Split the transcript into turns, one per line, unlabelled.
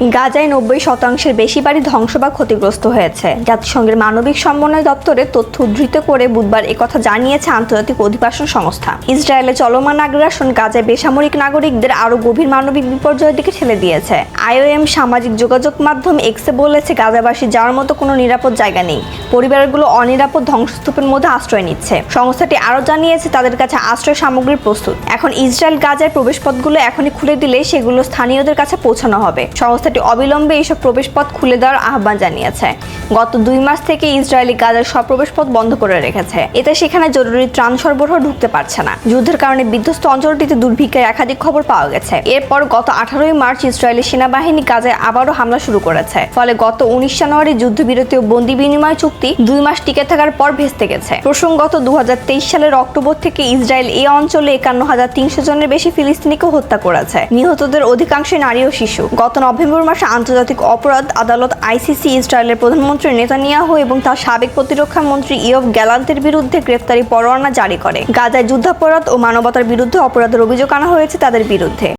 গাজায় 90% বেশি বাড়ি ধ্বংস বা ক্ষতিগ্রস্ত হয়েছে। জাতিসংঘের মানবিক সমন্বয় দপ্তরের তথ্য উদ্ধৃত করে বুধবার একথা জানিয়েছে আন্তর্জাতিক অভিবাসন সংস্থা। ইসরায়েলে চলমান আগ্রাসন গাজায় বেসামরিক নাগরিকদের আরও গভীর মানবিক বিপর্যয়ের দিকে ঠেলে দিয়েছে। আইওএম সামাজিক যোগাযোগ মাধ্যম এক্সে বলেছে, গাজাবাসী যাওয়ার মতো কোনো নিরাপদ জায়গা নেই। পরিবারগুলো অনিরাপদ ধ্বংসস্তূপের মধ্যে আশ্রয় নিচ্ছে। সংস্থাটি আরও জানিয়েছে, তাদের কাছে আশ্রয় সামগ্রী প্রস্তুত। এখন ইসরায়েল গাজায় প্রবেশপথগুলো এখনই খুলে দিলে সেগুলো স্থানীয়দের কাছে পৌঁছানো হবে। সংস্থাটি অবিলম্বে এইসব প্রবেশপথ খুলে দেওয়ার আহ্বান জানিয়েছে। গত 2 মাস থেকে ইসরায়েলি গাজার সব প্রবেশপথ বন্ধ করে রেখেছে। এতে সেখানে জরুরি ত্রাণ সরবরাহ ঢুকতে পারছে না। যুদ্ধের কারণে বিধ্বস্ত অঞ্চলটিতে দুর্ভিক্ষের একাধিক খবর পাওয়া গেছে। এরপর গত 18 মার্চ ইসরায়েলি সেনাবাহিনী গাজায় আবারও হামলা শুরু করেছে। ফলে গত 19 জানুয়ারি যুদ্ধবিরতি ও বন্দি বিনিময় চুক্তি 2 মাস টিকে থাকার পর ভেস্তে গেছে। প্রসঙ্গত 2023 সালের অক্টোবর থেকে ইসরায়েল এই অঞ্চলে 51,300 জনের বেশি ফিলিস্তিনিকে হত্যা করেছে। নিহতদের অধিকাংশই নারী ও শিশু। গত নভেম্বর মাসে আন্তর্জাতিক অপরাধ আদালত আইসিসি ইসরায়েলের প্রধানমন্ত্রী নেতানিয়াহু এবং তার সাবেক প্রতিরক্ষা মন্ত্রী ইয়োভ গ্যালান্টের বিরুদ্ধে গ্রেফতারি পরোয়ানা জারি করে। গাজায় যুদ্ধাপরাধ ও মানবতার বিরুদ্ধে অপরাধের অভিযোগ আনা হয়েছে তাদের বিরুদ্ধে।